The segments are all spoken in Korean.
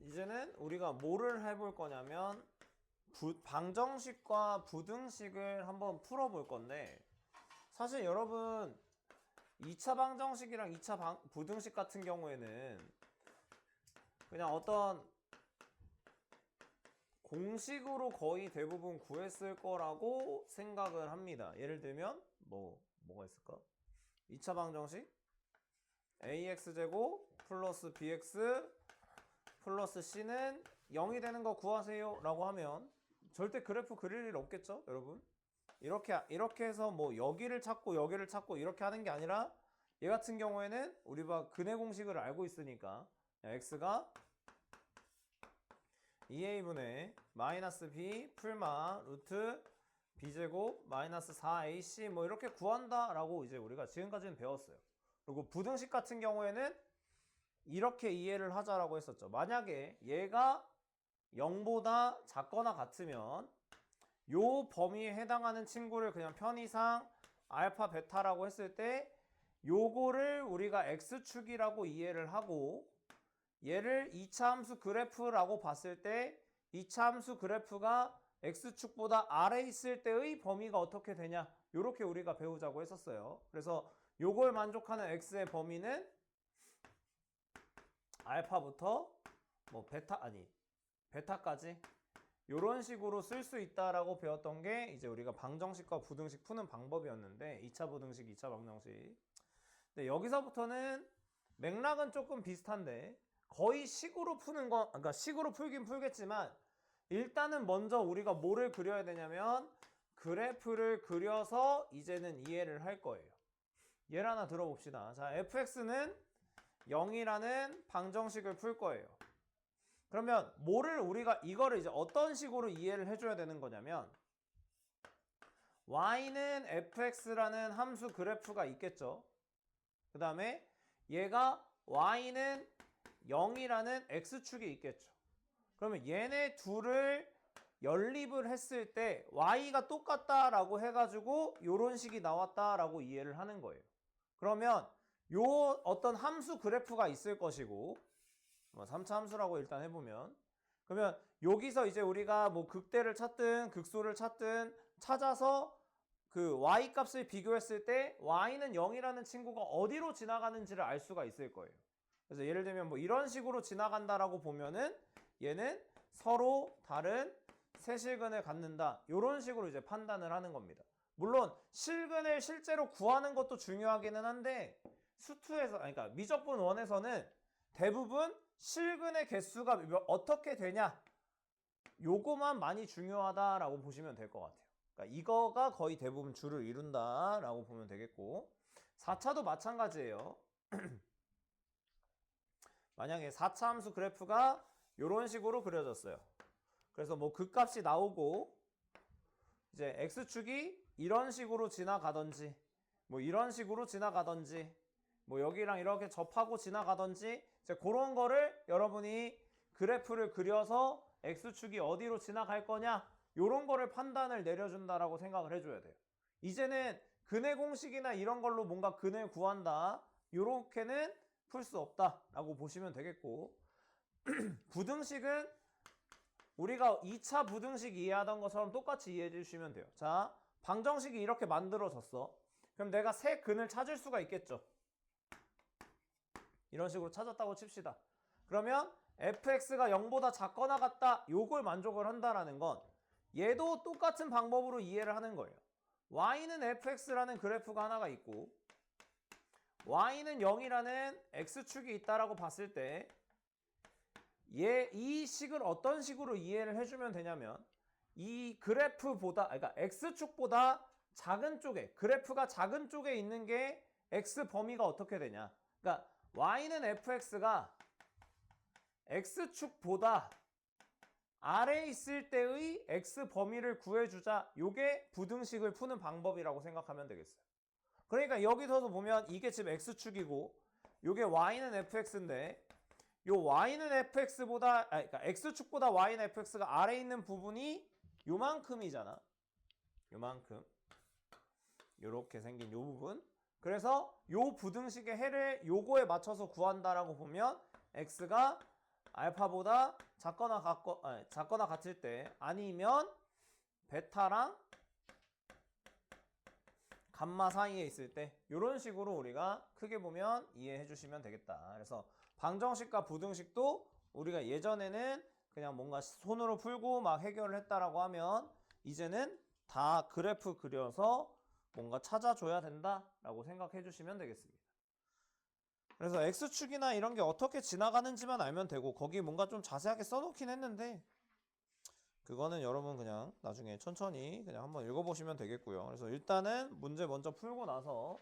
이제는 우리가 뭐를 해볼 거냐면 방정식과 부등식을 한번 풀어볼 건데, 사실 여러분 2차 방정식이랑 2차 부등식 같은 경우에는 그냥 어떤 공식으로 거의 대부분 구했을 거라고 생각을 합니다. 예를 들면 뭐가 있을까? 2차 방정식 ax제곱 플러스 bx 플러스 c는 0이 되는 거 구하세요 라고 하면 절대 그래프 그릴 일 없겠죠, 여러분? 이렇게 해서 뭐 여기를 찾고 이렇게 하는 게 아니라, 얘 같은 경우에는 우리가 근해 공식을 알고 있으니까 x가 2a분의 마이너스 b 풀마 루트 b제곱 마이너스 4ac 뭐 이렇게 구한다 라고 이제 우리가 지금까지는 배웠어요. 그리고 부등식 같은 경우에는 이렇게 이해를 하자라고 했었죠. 만약에 얘가 0보다 작거나 같으면 요 범위에 해당하는 친구를 그냥 편의상 알파 베타라고 했을 때 요거를 우리가 x축이라고 이해를 하고, 얘를 2차 함수 그래프라고 봤을 때 2차 함수 그래프가 x축보다 아래 있을 때의 범위가 어떻게 되냐, 요렇게 우리가 배우자고 했었어요. 그래서 요걸 만족하는 x의 범위는 알파부터 뭐 베타까지 요런 식으로 쓸 수 있다라고 배웠던 게 이제 우리가 방정식과 부등식 푸는 방법이었는데, 2차 부등식, 2차 방정식. 근데 여기서부터는 맥락은 조금 비슷한데 거의 식으로 푸는 거, 그러니까 식으로 풀긴 풀겠지만 일단은 먼저 우리가 뭐를 그려야 되냐면 그래프를 그려서 이제는 이해를 할 거예요. 예를 하나 들어봅시다. 자, fx는 0이라는 방정식을 풀 거예요. 그러면 우리가 이거를 이제 어떤 식으로 이해를 해줘야 되는 거냐면, y는 fx라는 함수 그래프가 있겠죠. 그 다음에 얘가 y는 0이라는 x축이 있겠죠. 그러면 얘네 둘을 연립을 했을 때 y가 똑같다라고 해가지고 요런 식이 나왔다라고 이해를 하는 거예요. 그러면 요 어떤 함수 그래프가 있을 것이고, 3차 함수라고 일단 해보면, 그러면 여기서 이제 우리가 뭐 극대를 찾든 극소를 찾든 찾아서 그 y 값을 비교했을 때 y는 0이라는 친구가 어디로 지나가는지를 알 수가 있을 거예요. 그래서 예를 들면 뭐 이런 식으로 지나간다라고 보면은 얘는 서로 다른 세실근을 갖는다, 이런 식으로 이제 판단을 하는 겁니다. 물론 실근을 실제로 구하는 것도 중요하기는 한데, 수투에서, 그러니까 미적분 1에서는 대부분 실근의 개수가 어떻게 되냐, 요거만 많이 중요하다라고 보시면 될 것 같아요. 그러니까 이거가 거의 대부분 주를 이룬다라고 보면 되겠고, 4차도 마찬가지예요. 만약에 4차 함수 그래프가 이런 식으로 그려졌어요. 그래서 뭐 그 값이 나오고 이제 x축이 이런 식으로 지나가던지 뭐 이런 식으로 지나가던지 뭐 여기랑 이렇게 접하고 지나가던지, 이제 그런 거를 여러분이 그래프를 그려서 x축이 어디로 지나갈 거냐, 요런 거를 판단을 내려준다라고 생각을 해줘야 돼요. 이제는 근해 공식이나 이런 걸로 뭔가 근해 구한다, 요렇게는 풀 수 없다라고 보시면 되겠고, 부등식은 우리가 2차 부등식 이해하던 것처럼 똑같이 이해해 주시면 돼요. 자, 방정식이 이렇게 만들어졌어. 그럼 내가 세 근을 찾을 수가 있겠죠. 이런 식으로 찾았다고 칩시다. 그러면 fx가 0보다 작거나 같다, 요걸 만족을 한다라는 건 얘도 똑같은 방법으로 이해를 하는 거예요. y는 fx라는 그래프가 하나가 있고 y는 0이라는 x축이 있다라고 봤을 때 이 식을 어떤 식으로 이해를 해주면 되냐면, 이 그래프보다, 그러니까 x축보다 작은 쪽에, 그래프가 작은 쪽에 있는 게 x 범위가 어떻게 되냐, 그러니까 y는 fx가 x축보다 아래에 있을 때의 x 범위를 구해주자, 요게 부등식을 푸는 방법이라고 생각하면 되겠어요. 그러니까 여기서도 보면 이게 지금 x축이고 요게 y는 fx인데, 요 y는 fx보다, 그러니까 x축보다 y는 fx가 아래에 있는 부분이 요만큼이잖아. 요만큼. 요렇게 생긴 요 부분. 그래서 요 부등식의 해를 요거에 맞춰서 구한다라고 보면 x가 알파보다 작거나 같을 때, 아니면 베타랑 감마 사이에 있을 때, 이런 식으로 우리가 크게 보면 이해해 주시면 되겠다. 그래서 방정식과 부등식도 우리가 예전에는 그냥 뭔가 손으로 풀고 막 해결을 했다라고 하면, 이제는 다 그래프 그려서 뭔가 찾아줘야 된다라고 생각해 주시면 되겠습니다. 그래서 X축이나 이런 게 어떻게 지나가는지만 알면 되고, 거기 뭔가 좀 자세하게 써놓긴 했는데, 그거는 여러분 그냥 나중에 천천히 그냥 한번 읽어보시면 되겠고요. 그래서 일단은 문제 먼저 풀고 나서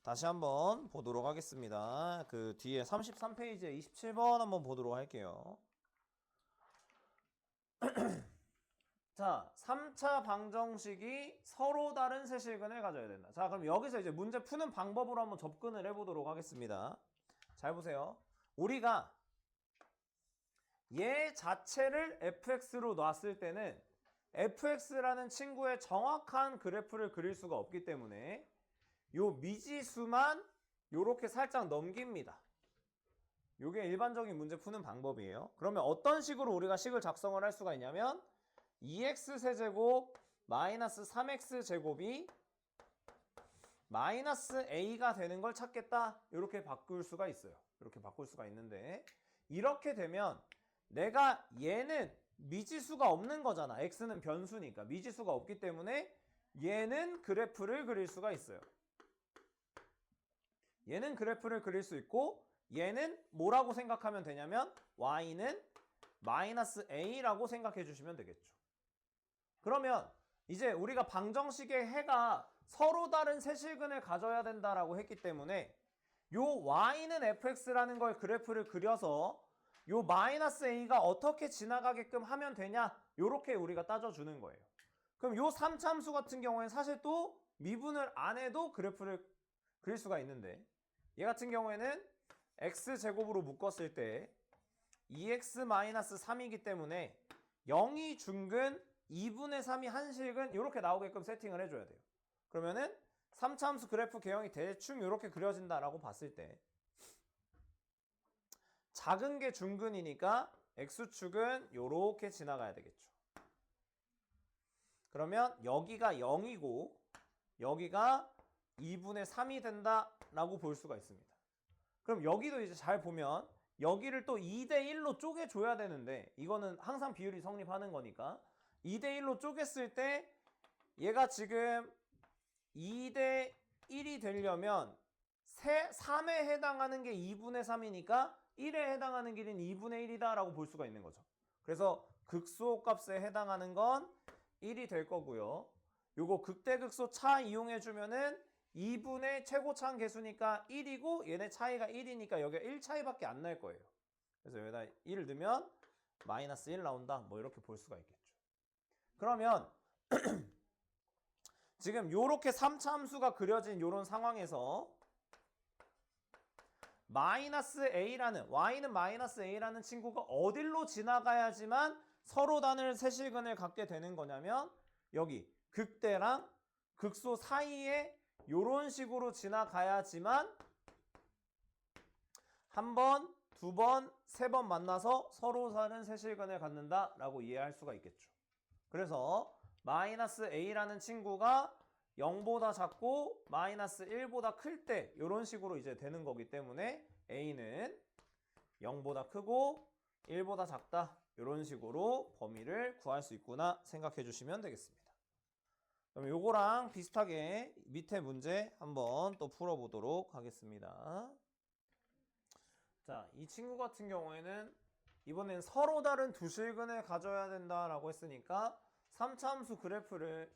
다시 한번 보도록 하겠습니다. 그 뒤에 33페이지에 27번 한번 보도록 할게요. 자, 3차 방정식이 서로 다른 세실근을 가져야 된다. 자, 그럼 여기서 이제 문제 푸는 방법으로 한번 접근을 해보도록 하겠습니다. 잘 보세요. 우리가 얘 자체를 fx로 놨을 때는 fx라는 친구의 정확한 그래프를 그릴 수가 없기 때문에 요 미지수만 요렇게 살짝 넘깁니다. 요게 일반적인 문제 푸는 방법이에요. 그러면 어떤 식으로 우리가 식을 작성을 할 수가 있냐면 2x 세제곱 마이너스 3x 제곱이 마이너스 a가 되는 걸 찾겠다. 이렇게 바꿀 수가 있어요. 이렇게 바꿀 수가 있는데, 이렇게 되면 내가 얘는 미지수가 없는 거잖아. x는 변수니까 미지수가 없기 때문에 얘는 그래프를 그릴 수가 있어요. 얘는 그래프를 그릴 수 있고, 얘는 뭐라고 생각하면 되냐면 y는 마이너스 a라고 생각해 주시면 되겠죠. 그러면 이제 우리가 방정식의 해가 서로 다른 세실근을 가져야 된다라고 했기 때문에 요 y는 fx라는 걸 그래프를 그려서 요 마이너스 a가 어떻게 지나가게끔 하면 되냐, 요렇게 우리가 따져주는 거예요. 그럼 요 3참수 같은 경우에는 사실 또 미분을 안 해도 그래프를 그릴 수가 있는데, 얘 같은 경우에는 x제곱으로 묶었을 때 2x-3이기 때문에 0이 중근 2분의 3이 한실근 이렇게 나오게끔 세팅을 해줘야 돼요. 그러면은 3차함수 그래프 개형이 대충 이렇게 그려진다라고 봤을 때 작은 게 중근이니까 x축은 이렇게 지나가야 되겠죠. 그러면 여기가 0이고 여기가 2분의 3이 된다라고 볼 수가 있습니다. 그럼 여기도 이제 잘 보면 여기를 또 2대1로 쪼개줘야 되는데, 이거는 항상 비율이 성립하는 거니까 2대1로 쪼갰을 때 얘가 지금 2대1이 되려면 3에 해당하는 게 2분의 3이니까 1에 해당하는 길은 2분의 1이다 라고 볼 수가 있는 거죠. 그래서 극소값에 해당하는 건 1이 될 거고요. 요거 극대극소 차 이용해 주면은 2분의 최고차항 개수니까 1이고 얘네 차이가 1이니까 여기가 1 차이밖에 안 날 거예요. 그래서 여기다 1을 넣으면 마이너스 1 나온다. 뭐 이렇게 볼 수가 있겠죠. 그러면 지금 요렇게 3차 함수가 그려진 요런 상황에서 마이너스 a라는, y는 마이너스 a라는 친구가 어딜로 지나가야지만 서로 다른 세실근을 갖게 되는 거냐면 여기 극대랑 극소 사이에 요런 식으로 지나가야지만 한 번, 두 번, 세 번 만나서 서로 다른 세실근을 갖는다 라고 이해할 수가 있겠죠. 그래서 마이너스 a라는 친구가 0보다 작고 마이너스 1보다 클 때 이런 식으로 이제 되는 거기 때문에 a는 0보다 크고 1보다 작다, 이런 식으로 범위를 구할 수 있구나 생각해 주시면 되겠습니다. 그럼 요거랑 비슷하게 밑에 문제 한번 또 풀어보도록 하겠습니다. 자, 이 친구 같은 경우에는 이번엔 서로 다른 두 실근을 가져야 된다라고 했으니까 3차 함수 그래프를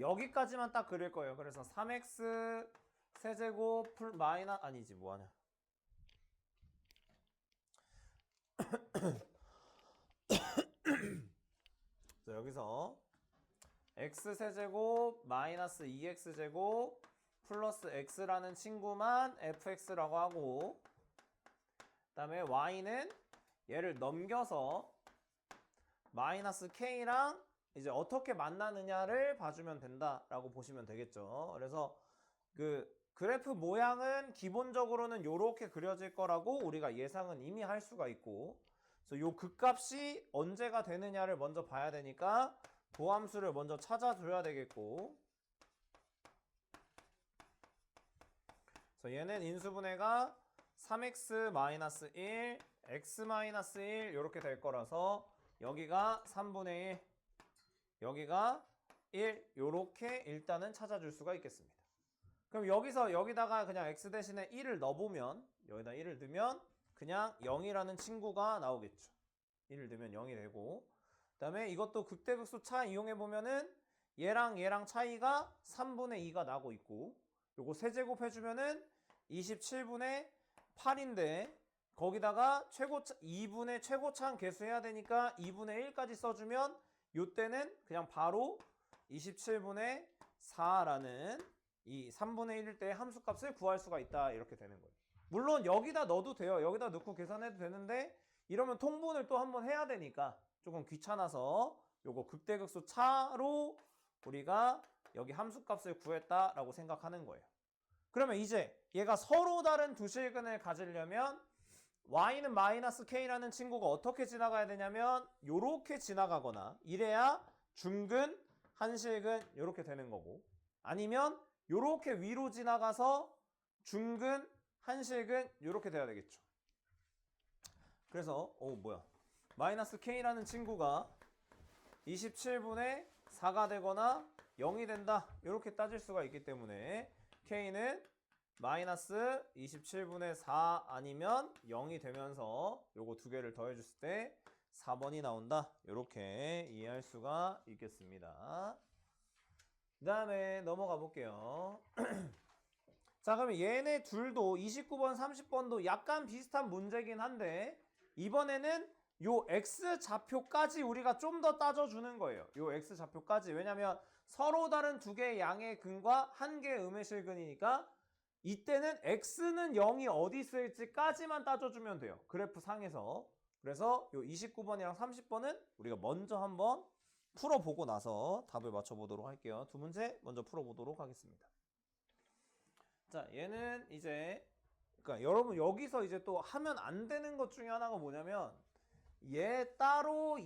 여기까지만 딱 그릴 거예요. 그래서 3x 세제곱 풀 마이너스, 아니지 뭐하냐. 자, 여기서 x세제곱 마이너스 2x제곱 플러스 x라는 친구만 fx라고 하고, 그 다음에 y는 얘를 넘겨서 마이너스 k랑 이제 어떻게 만나느냐를 봐주면 된다라고 보시면 되겠죠. 그래서 그 그래프 모양은 기본적으로는 이렇게 그려질 거라고 우리가 예상은 이미 할 수가 있고, 그래서 요 극값이 언제가 되느냐를 먼저 봐야 되니까 도함수를 먼저 찾아줘야 되겠고, 그래서 얘는 인수분해가 3x-1, x-1 이렇게 될 거라서 여기가 3분의 1, 여기가 1 이렇게 일단은 찾아줄 수가 있겠습니다. 그럼 여기다가 그냥 x 대신에 1을 넣어보면, 여기다 1을 넣으면 그냥 0이라는 친구가 나오겠죠. 1을 넣으면 0이 되고, 그 다음에 이것도 극대극소 차 이용해보면은 얘랑 차이가 3분의 2가 나고 있고, 요거 세제곱 해주면은 27분의 8인데 거기다가 2분의 최고차항 계수해야 되니까 2분의 1까지 써주면 요때는 그냥 바로 27분의 4라는 이 3분의 1일 때 함수값을 구할 수가 있다 이렇게 되는 거예요. 물론 여기다 넣어도 돼요. 여기다 넣고 계산해도 되는데 이러면 통분을 또 한번 해야 되니까 조금 귀찮아서 요거 극대극소 차로 우리가 여기 함수값을 구했다라고 생각하는 거예요. 그러면 이제 얘가 서로 다른 두 실근을 가지려면 y는 마이너스 k라는 친구가 어떻게 지나가야 되냐면 요렇게 지나가거나, 이래야 중근, 한실근 이렇게 되는 거고, 아니면 요렇게 위로 지나가서 중근, 한실근 이렇게 돼야 되겠죠. 그래서 마이너스 k라는 친구가 27분의 4가 되거나 0이 된다 이렇게 따질 수가 있기 때문에 k는 마이너스 27분의 4 아니면 0이 되면서 요거 두 개를 더해줬을 때 4번이 나온다 이렇게 이해할 수가 있겠습니다. 그 다음에 넘어가 볼게요. 자, 그러면 얘네 둘도 29번 30번도 약간 비슷한 문제긴 한데 이번에는 요 x좌표까지 우리가 좀 더 따져주는 거예요. 요 x좌표까지. 왜냐면 서로 다른 두 개의 양의 근과 한 개의 음의 실근이니까 이때는 x는 0이 어디 있을지까지만 따져주면 돼요. 그래프 상에서. 그래서 요 29번이랑 30번은 우리가 먼저 한번 풀어보고 나서 답을 맞춰보도록 할게요. 두 문제 먼저 풀어보도록 하겠습니다. 자, 얘는 이제 그러니까 여러분 여기서 이제 또 하면 안 되는 것 중에 하나가 뭐냐면 얘 따로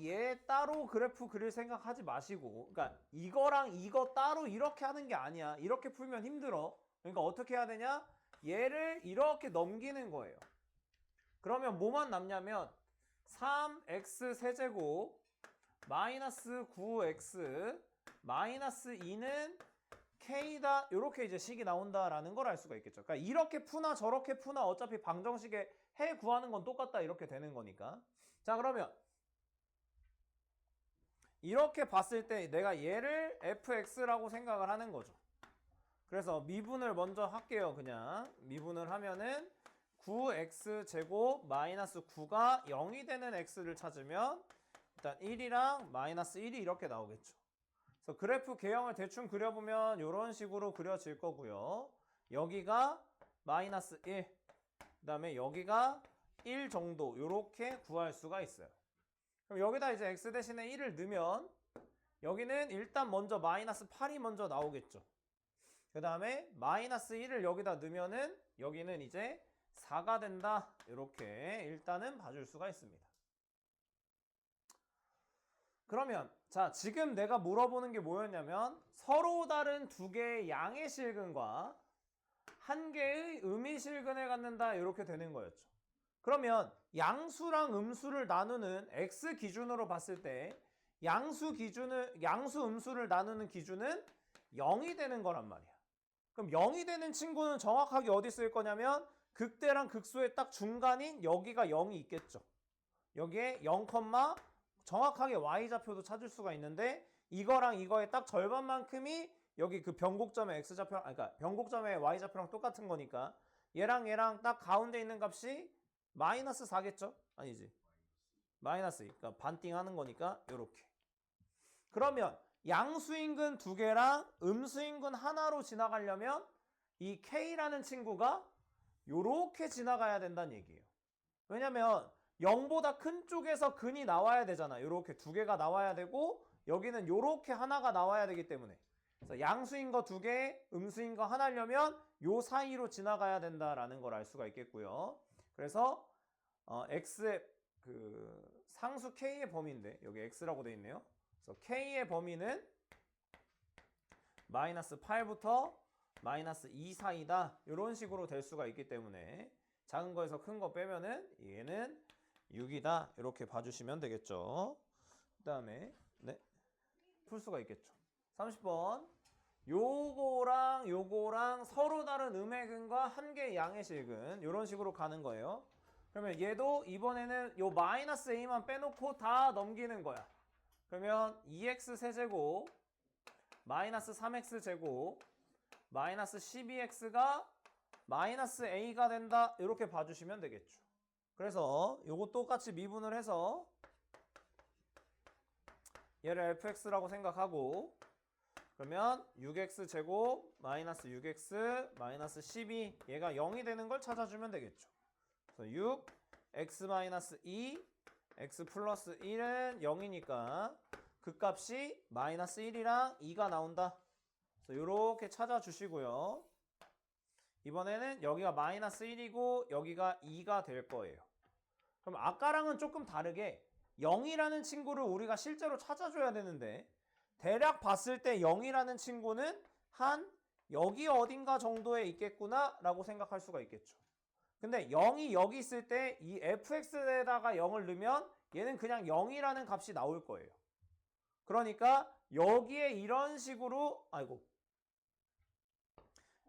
그래프 그릴 생각하지 마시고, 그러니까 이거랑 이거 따로 이렇게 하는 게 아니야. 이렇게 풀면 힘들어. 그러니까 어떻게 해야 되냐? 얘를 이렇게 넘기는 거예요. 그러면 뭐만 남냐면 3x 세제곱 마이너스 9x 마이너스 2는 k다 이렇게 이제 식이 나온다라는 걸 알 수가 있겠죠. 그러니까 이렇게 푸나 저렇게 푸나 어차피 방정식에 해 구하는 건 똑같다 이렇게 되는 거니까. 자, 그러면 이렇게 봤을 때 내가 얘를 fx라고 생각을 하는 거죠. 그래서 미분을 먼저 할게요. 그냥 미분을 하면은 9x 제곱 마이너스 9가 0이 되는 x를 찾으면 일단 1이랑 마이너스 1이 이렇게 나오겠죠. 그래서 그래프 개형을 대충 그려보면 이런 식으로 그려질 거고요. 여기가 마이너스 1, 그 다음에 여기가 1 정도 이렇게 구할 수가 있어요. 그럼 여기다 이제 x 대신에 1을 넣으면 여기는 일단 먼저 마이너스 8이 먼저 나오겠죠. 그 다음에 마이너스 1을 여기다 넣으면은 여기는 이제 4가 된다 이렇게 일단은 봐줄 수가 있습니다. 그러면 자, 지금 내가 물어보는 게 뭐였냐면 서로 다른 두 개의 양의 실근과 한 개의 음의 실근을 갖는다 이렇게 되는 거였죠. 그러면 양수랑 음수를 나누는 x 기준으로 봤을 때 양수 음수를 나누는 기준은 0이 되는 거란 말이야. 그럼 0이 되는 친구는 정확하게 어디 쓸 거냐면 극대랑 극소의 딱 중간인 여기가 0이 있겠죠. 여기에 0, 정확하게 y좌표도 찾을 수가 있는데 이거랑 이거의 딱 절반만큼이 여기 그 변곡점의 x좌표, 그러니까 변곡점의 y좌표랑 똑같은 거니까 얘랑 딱 가운데 있는 값이 마이너스 4겠죠? 아니지. 마이너스 2. 그러니까 반띵 하는 거니까 요렇게. 그러면 양수인근 두 개랑 음수인근 하나로 지나가려면 이 k라는 친구가 요렇게 지나가야 된다는 얘기예요. 왜냐면 0보다 큰 쪽에서 근이 나와야 되잖아. 요렇게 두 개가 나와야 되고 여기는 요렇게 하나가 나와야 되기 때문에. 그래서 양수인 거 2개, 음수인 거 하나려면 요 사이로 지나가야 된다라는 걸 알 수가 있겠고요. 그래서 x의 그 상수 k의 범위인데 여기 x라고 돼 있네요. 그래서 k의 범위는 마이너스 8부터 마이너스 2 사이다. 이런 식으로 될 수가 있기 때문에 작은 거에서 큰 거 빼면은 얘는 6이다. 이렇게 봐주시면 되겠죠. 그 다음에 네, 풀 수가 있겠죠. 30번. 요거랑 서로 다른 음의 근과 한 개의 양의 실근 이런 식으로 가는 거예요. 그러면 얘도 이번에는 요 마이너스 a만 빼놓고 다 넘기는 거야. 그러면 2x 세제곱 마이너스 3x 제곱 마이너스 12x가 마이너스 a가 된다. 이렇게 봐주시면 되겠죠. 그래서 요거 똑같이 미분을 해서 얘를 fx라고 생각하고 그러면 6x 제곱 마이너스 6x 마이너스 12 얘가 0이 되는 걸 찾아주면 되겠죠. 그래서 6 x 마이너스 2 x 플러스 1은 0이니까 그 값이 마이너스 1이랑 2가 나온다. 그래서 이렇게 찾아주시고요. 이번에는 여기가 마이너스 1이고 여기가 2가 될 거예요. 그럼 아까랑은 조금 다르게 0이라는 친구를 우리가 실제로 찾아줘야 되는데 대략 봤을 때 0이라는 친구는 한 여기 어딘가 정도에 있겠구나 라고 생각할 수가 있겠죠. 근데 0이 여기 있을 때 이 fx에다가 0을 넣으면 얘는 그냥 0이라는 값이 나올 거예요. 그러니까 여기에 이런 식으로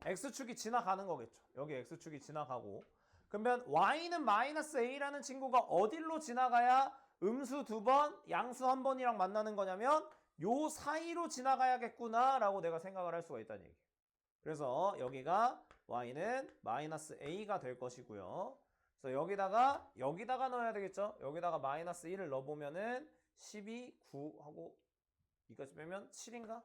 x축이 지나가는 거겠죠. 여기 x축이 지나가고 그러면 y는 마이너스 a라는 친구가 어디로 지나가야 음수 2번, 양수 1번이랑 만나는 거냐면 요 사이로 지나가야겠구나 라고 내가 생각을 할 수가 있다는 얘기예요. 그래서 여기가 y는 마이너스 a가 될 것이고요. 그래서 여기다가 넣어야 되겠죠. 여기다가 마이너스 1을 넣어보면은 12, 9하고 2까지 빼면 7인가?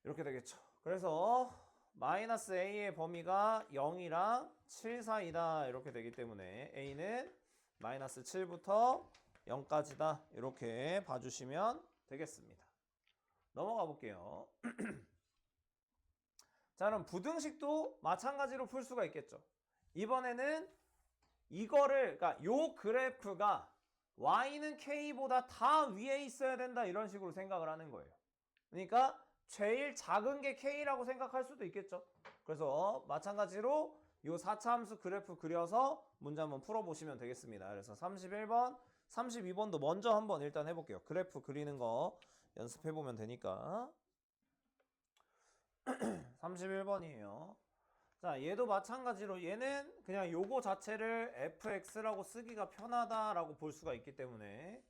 이렇게 되겠죠. 그래서 마이너스 a의 범위가 0이랑 7 사이다. 이렇게 되기 때문에 a는 마이너스 7부터 0까지다. 이렇게 봐주시면 되겠습니다. 넘어가 볼게요. 자, 그럼 부등식도 마찬가지로 풀 수가 있겠죠. 이번에는 이거를, 그러니까 요 그래프가 y는 k보다 다 위에 있어야 된다. 이런 식으로 생각을 하는 거예요. 그러니까 제일 작은 게 k라고 생각할 수도 있겠죠. 그래서 마찬가지로 요 4차 함수 그래프 그려서 문제 한번 풀어보시면 되겠습니다. 그래서 31번, 32번도 먼저 한번 일단 해볼게요. 그래프 그리는 거 연습해보면 되니까. 31번이에요. 자, 얘도 마찬가지로 얘는 그냥 요거 자체를 fx라고 쓰기가 편하다라고 볼 수가 있기 때문에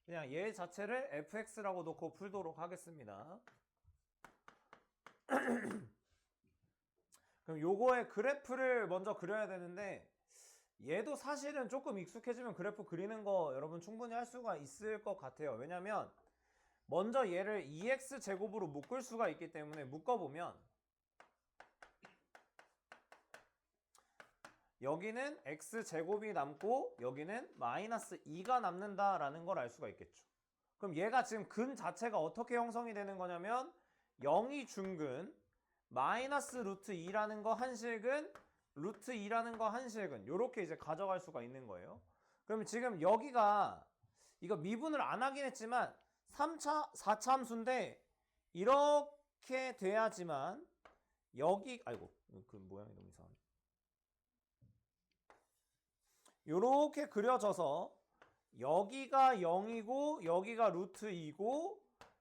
그냥 얘 자체를 fx라고 놓고 풀도록 하겠습니다. 그럼 요거의 그래프를 먼저 그려야 되는데 얘도 사실은 조금 익숙해지면 그래프 그리는 거 여러분 충분히 할 수가 있을 것 같아요. 왜냐면 먼저 얘를 2x 제곱으로 묶을 수가 있기 때문에 묶어보면 여기는 x 제곱이 남고 여기는 마이너스 2가 남는다라는 걸 알 수가 있겠죠. 그럼 얘가 지금 근 자체가 어떻게 형성이 되는 거냐면 0이 중근 마이너스 루트 2라는 거 한 실근 루트 2라는 거 한 실근 요렇게 이제 가져갈 수가 있는 거예요. 그럼 지금 여기가 이거 미분을 안 하긴 했지만 4차 함수인데 이렇게 돼야지만 여기 그 모양이 너무 이상하네. 요렇게 그려져서 여기가 0이고 여기가 루트 2고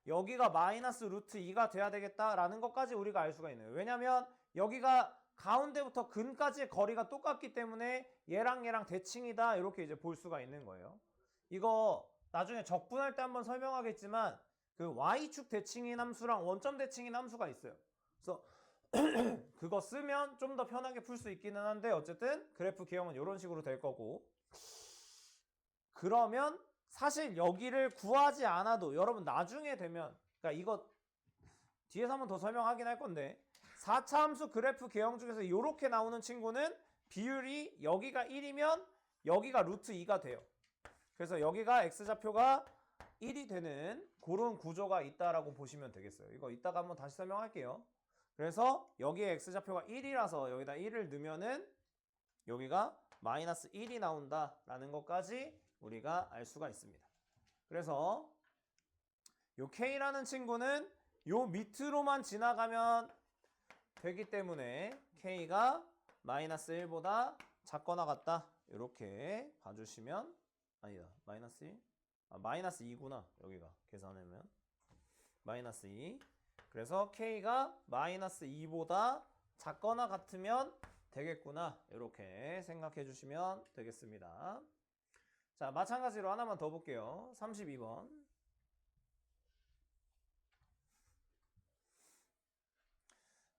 여기가 마이너스 루트 2가 돼야 되겠다라는 것까지 우리가 알 수가 있네요. 왜냐면 여기가 가운데부터 근까지의 거리가 똑같기 때문에 얘랑 대칭이다 이렇게 이제 볼 수가 있는 거예요. 이거 나중에 적분할 때 한번 설명하겠지만 그 y축 대칭인 함수랑 원점 대칭인 함수가 있어요. 그래서 그거 쓰면 좀 더 편하게 풀 수 있기는 한데 어쨌든 그래프 개형은 이런 식으로 될 거고 그러면 사실 여기를 구하지 않아도 여러분 나중에 되면 그러니까 이거 뒤에서 한번 더 설명하긴 할 건데 4차 함수 그래프 개형 중에서 이렇게 나오는 친구는 비율이 여기가 1이면 여기가 루트 2가 돼요. 그래서 여기가 x좌표가 1이 되는 그런 구조가 있다라고 보시면 되겠어요. 이거 이따가 한번 다시 설명할게요. 그래서 여기에 x좌표가 1이라서 여기다 1을 넣으면은 여기가 마이너스 1이 나온다라는 것까지 우리가 알 수가 있습니다. 그래서 요 k라는 친구는 요 밑으로만 지나가면 되기 때문에 k가 마이너스 1보다 작거나 같다. 이렇게 봐주시면 아니다. 마이너스 1? 마이너스 2구나. 여기가 계산하면 마이너스 2. 그래서 k가 마이너스 2보다 작거나 같으면 되겠구나. 이렇게 생각해 주시면 되겠습니다. 자, 마찬가지로 하나만 더 볼게요. 32번.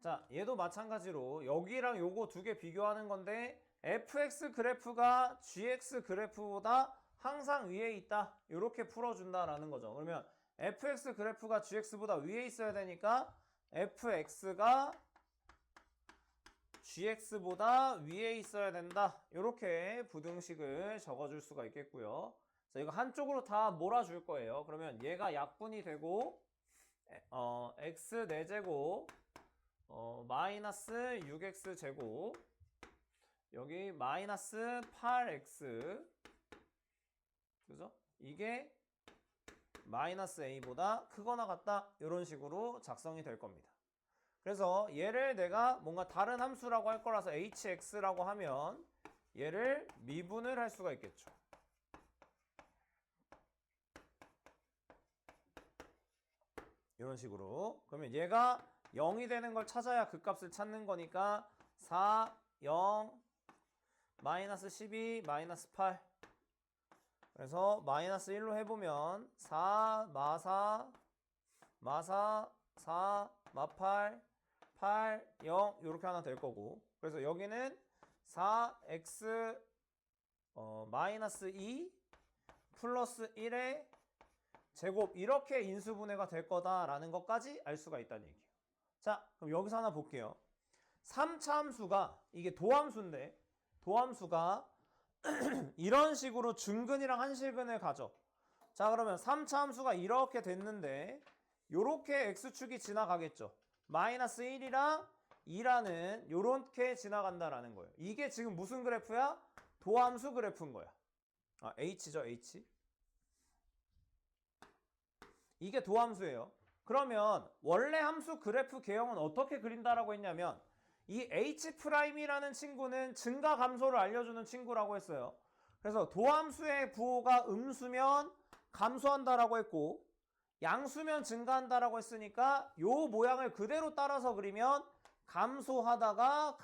자, 얘도 마찬가지로 여기랑 요거 두 개 비교하는 건데 fx 그래프가 gx 그래프보다 항상 위에 있다. 이렇게 풀어준다라는 거죠. 그러면 fx 그래프가 gx보다 위에 있어야 되니까 fx가 gx보다 위에 있어야 된다. 이렇게 부등식을 적어줄 수가 있겠고요. 자, 이거 한쪽으로 다 몰아줄 거예요. 그러면 얘가 약분이 되고 x 4제곱 마이너스 6x 제곱 여기 마이너스 8x 그죠? 이게 마이너스 a보다 크거나 같다 이런 식으로 작성이 될 겁니다. 그래서 얘를 내가 뭔가 다른 함수라고 할 거라서 hx라고 하면 얘를 미분을 할 수가 있겠죠. 이런 식으로. 그러면 얘가 0이 되는 걸 찾아야 그 값을 찾는 거니까 4, 0, 마이너스 12, 마이너스 8. 그래서 마이너스 1로 해보면 4, 마사, 마사, 4, 마8, 8, 0 이렇게 하나 될 거고. 그래서 여기는 4x 마이너스 2 플러스 1의 제곱 이렇게 인수분해가 될 거다라는 것까지 알 수가 있다는 얘기예요. 자, 그럼 여기서 하나 볼게요. 3차 함수가 이게 도함수인데 도함수가 이런 식으로 중근이랑 한실근을 가져. 자, 그러면 3차 함수가 이렇게 됐는데 요렇게 x축이 지나가겠죠. 마이너스 1이랑 2라는 요렇게 지나간다라는 거예요. 이게 지금 무슨 그래프야? 도함수 그래프인 거야. h죠, h. 이게 도함수예요. 그러면 원래 함수 그래프 개형은 어떻게 그린다라고 했냐면 이 h'이라는 친구는 증가 감소를 알려주는 친구라고 했어요. 그래서 도함수의 부호가 음수면 감소한다라고 했고 양수면 증가한다라고 했으니까 요 모양을 그대로 따라서 그리면 감소하다가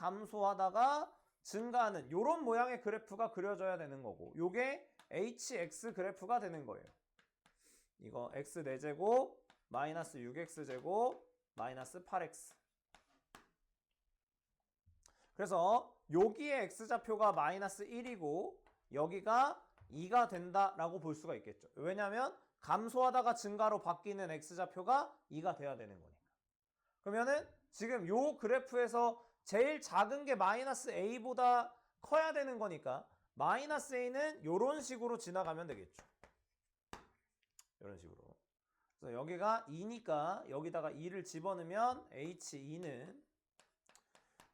증가하는 요런 모양의 그래프가 그려져야 되는 거고 요게 hx 그래프가 되는 거예요. 이거 x 4제곱 마이너스 6x제곱 마이너스 8x. 그래서 여기에 x좌표가 마이너스 1이고 여기가 2가 된다라고 볼 수가 있겠죠. 왜냐하면 감소하다가 증가로 바뀌는 x좌표가 2가 돼야 되는 거니까. 그러면은 지금 요 그래프에서 제일 작은 게 마이너스 a보다 커야 되는 거니까 마이너스 a는 요런 식으로 지나가면 되겠죠. 이런 식으로. 그래서 여기가 2니까 여기다가 2를 집어넣으면 h2는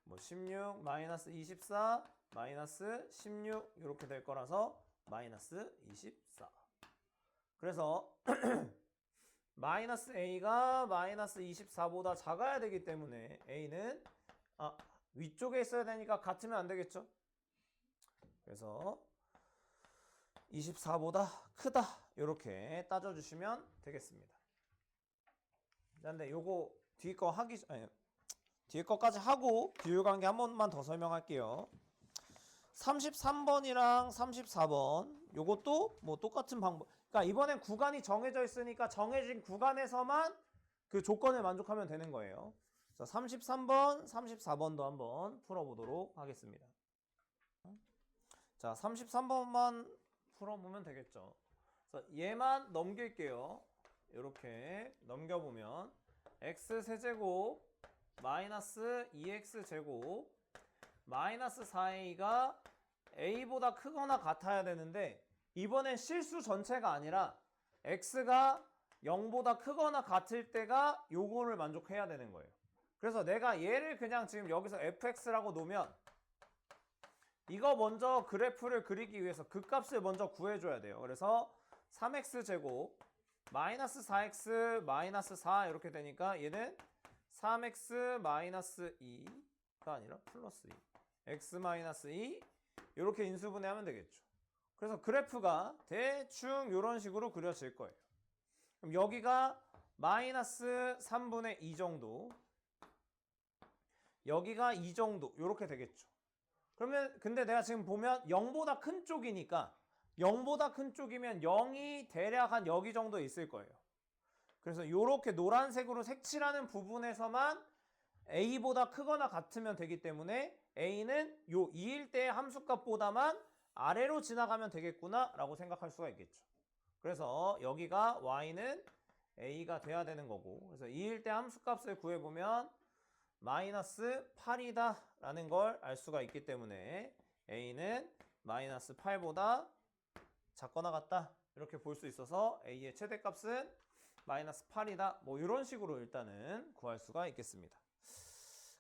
뭐 16 마이너스 24 마이너스 16 이렇게 될 거라서 마이너스 24. 그래서 마이너스 a가 마이너스 24보다 작아야 되기 때문에 a는 위쪽에 있어야 되니까 같으면 안 되겠죠. 그래서 24보다 크다 이렇게 따져주시면 되겠습니다. 근데 요거 뒤에 거까지 하고 비율관계 한 번만 더 설명할게요. 33번이랑 34번 요것도 뭐 똑같은 방법. 그러니까 이번엔 구간이 정해져 있으니까 정해진 구간에서만 그 조건을 만족하면 되는 거예요. 자, 33번, 34번도 한번 풀어보도록 하겠습니다. 자, 33번만 풀어보면 되겠죠. 그래서 얘만 넘길게요. 이렇게 넘겨보면 x 세제곱 마이너스 2x 제곱 마이너스 4a가 a보다 크거나 같아야 되는데 이번엔 실수 전체가 아니라 x가 0보다 크거나 같을 때가 요거를 만족해야 되는 거예요. 그래서 내가 얘를 그냥 지금 여기서 fx라고 놓으면 이거 먼저 그래프를 그리기 위해서 그 값을 먼저 구해줘야 돼요. 그래서 3x제곱 마이너스 4x 마이너스 4 이렇게 되니까 얘는 3x 마이너스 2가 아니라 플러스 2 x 마이너스 2 이렇게 인수분해하면 되겠죠. 그래서 그래프가 대충 이런 식으로 그려질 거예요. 그럼 여기가 마이너스 3분의 2 정도, 여기가 2 정도 이렇게 되겠죠. 그러면 근데 내가 지금 보면 0보다 큰 쪽이니까 0보다 큰 쪽이면 0이 대략 한 여기 정도 있을 거예요. 그래서 이렇게 노란색으로 색칠하는 부분에서만 a보다 크거나 같으면 되기 때문에 a는 요 2일 때의 함수값보다만 아래로 지나가면 되겠구나 라고 생각할 수가 있겠죠. 그래서 여기가 y는 a가 돼야 되는 거고, 그래서 2일 때 함수값을 구해보면 마이너스 8이다 라는 걸 알 수가 있기 때문에 a는 마이너스 8보다 작거나 같다 이렇게 볼 수 있어서 a의 최대값은 마이너스 8이다 뭐 이런 식으로 일단은 구할 수가 있겠습니다.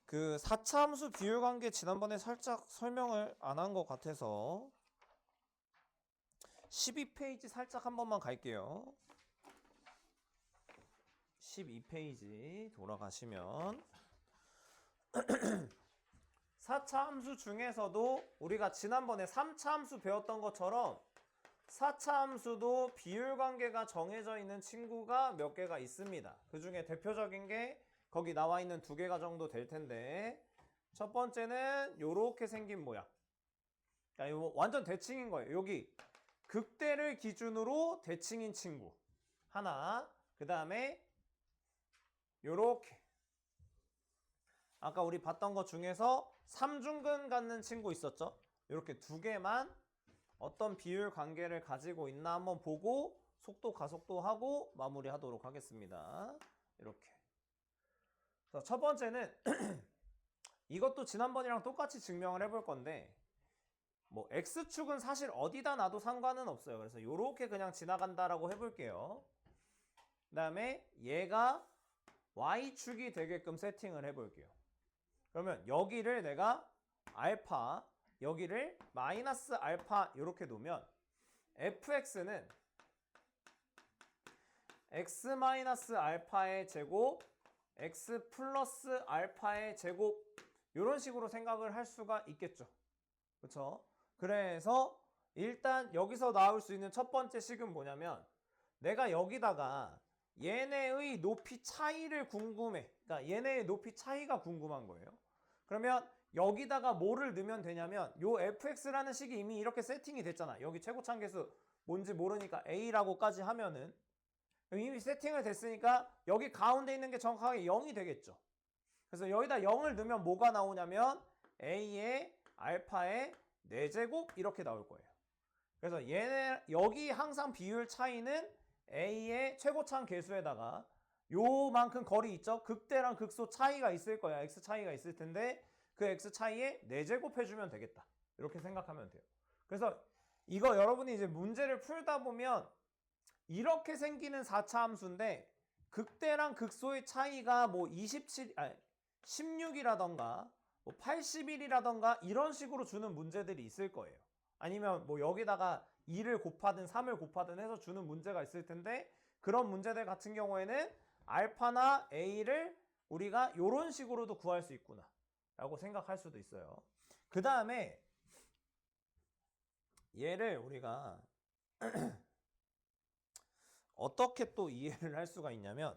그 4차 함수 비율관계 지난번에 살짝 설명을 안 한 것 같아서 12페이지 살짝 한 번만 갈게요. 12페이지 돌아가시면 4차 함수 중에서도 우리가 지난번에 3차 함수 배웠던 것처럼 4차 함수도 비율관계가 정해져 있는 친구가 몇 개가 있습니다. 그 중에 대표적인 게 거기 나와 있는 2개가 정도 될 텐데, 첫 번째는 요렇게 생긴 모양. 그러니까 이거 완전 대칭인 거예요. 여기 극대를 기준으로 대칭인 친구 하나, 그 다음에 요렇게 아까 우리 봤던 것 중에서 삼중근 갖는 친구 있었죠? 이렇게 2개만 어떤 비율 관계를 가지고 있나 한번 보고 속도 가속도 하고 마무리하도록 하겠습니다. 이렇게. 그래서 첫 번째는 이것도 지난번이랑 똑같이 증명을 해볼 건데, 뭐 x축은 사실 어디다 놔도 상관은 없어요. 그래서 이렇게 그냥 지나간다라고 해볼게요. 그 다음에 얘가 y축이 되게끔 세팅을 해볼게요. 그러면 여기를 내가 알파, 여기를 마이너스 알파 이렇게 놓으면 fx는 x 마이너스 알파의 제곱 x 플러스 알파의 제곱 이런 식으로 생각을 할 수가 있겠죠. 그렇죠? 그래서 일단 여기서 나올 수 있는 첫 번째 식은 뭐냐면, 내가 여기다가 얘네의 높이 차이를 궁금해. 그러니까 얘네의 높이 차이가 궁금한 거예요. 그러면 여기다가 뭐를 넣으면 되냐면, 요 fx라는 식이 이미 이렇게 세팅이 됐잖아. 여기 최고차함계수 뭔지 모르니까 a라고까지 하면은 이미 세팅을 됐으니까 여기 가운데 있는 게 정확하게 0이 되겠죠. 그래서 여기다 0을 넣으면 뭐가 나오냐면 a의 알파의 4제곱 이렇게 나올 거예요. 그래서 얘네 여기 항상 비율 차이는 a의 최고차함 계수에다가 요만큼 거리 있죠? 극대랑 극소 차이가 있을 거야. x 차이가 있을 텐데 그 x 차이에 4제곱 해주면 되겠다. 이렇게 생각하면 돼요. 그래서 이거 여러분이 이제 문제를 풀다 보면 이렇게 생기는 4차 함수인데 극대랑 극소의 차이가 뭐 16이라던가 뭐 81이라던가 이런 식으로 주는 문제들이 있을 거예요. 아니면 뭐 여기다가 2를 곱하든 3을 곱하든 해서 주는 문제가 있을 텐데, 그런 문제들 같은 경우에는 알파나 a를 우리가 이런 식으로도 구할 수 있구나 라고 생각할 수도 있어요. 그 다음에 얘를 우리가 어떻게 또 이해를 할 수가 있냐면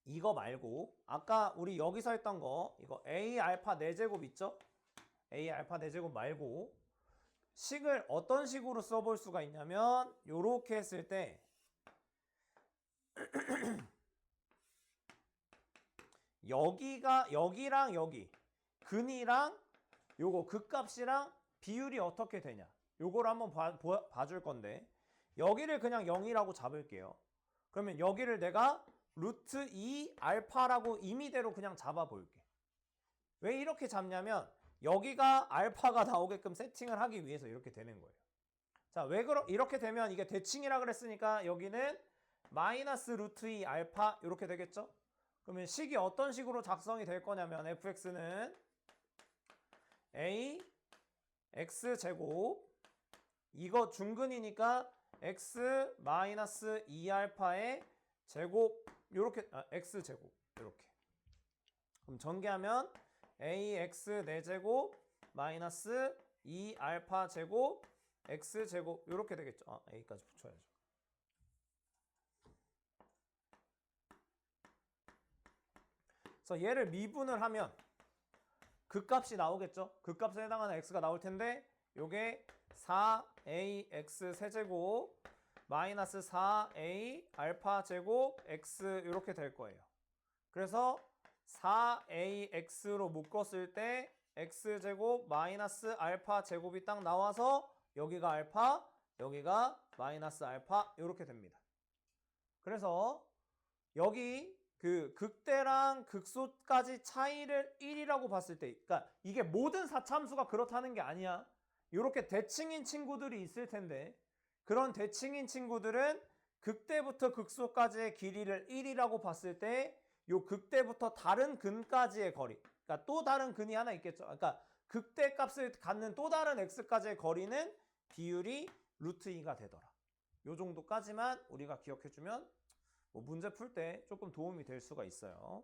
이거 말고 아까 우리 여기서 했던 거 이거 a 알파 4제곱 있죠? a 알파 4제곱 말고 식을 어떤 식으로 써볼 수가 있냐면, 요렇게 했을 때 여기랑 여기 근이랑 요거 극값이랑 비율이 어떻게 되냐 요거를 한번 봐줄 건데, 여기를 그냥 0이라고 잡을게요. 그러면 여기를 내가 루트 2 알파라고 임의대로 그냥 잡아볼게. 왜 이렇게 잡냐면 여기가 알파가 나오게끔 세팅을 하기 위해서 이렇게 되는 거예요. 자, 왜 이렇게 되면 이게 대칭이라 그랬으니까 여기는 마이너스 루트 2 알파 이렇게 되겠죠? 그러면 식이 어떤 식으로 작성이 될 거냐면 fx는 a x 제곱 이거 중근이니까 x 마이너스 2알파의 제곱 요렇게 x 제곱 이렇게. 그럼 전개하면 ax 4제곱 마이너스 2알파 제곱 x 제곱 이렇게 되겠죠. a까지 붙여야죠. 그래서 얘를 미분을 하면 극값이 나오겠죠. 극값에 해당하는 x가 나올 텐데 요게 4ax 세제곱 마이너스 4a 알파 제곱 x 이렇게 될 거예요. 그래서 4ax로 묶었을 때 x제곱 마이너스 알파 제곱이 딱 나와서 여기가 알파, 여기가 마이너스 알파 이렇게 됩니다. 그래서 여기 그 극대랑 극소까지 차이를 1이라고 봤을 때, 그러니까 이게 모든 사차함수가 그렇다는 게 아니야. 이렇게 대칭인 친구들이 있을 텐데 그런 대칭인 친구들은 극대부터 극소까지의 길이를 1이라고 봤을 때 요 극대부터 다른 근까지의 거리, 그러니까 또 다른 근이 하나 있겠죠. 그러니까 극대 값을 갖는 또 다른 x까지의 거리는 비율이 루트 2가 되더라. 요 정도까지만 우리가 기억해주면 뭐 문제 풀 때 조금 도움이 될 수가 있어요.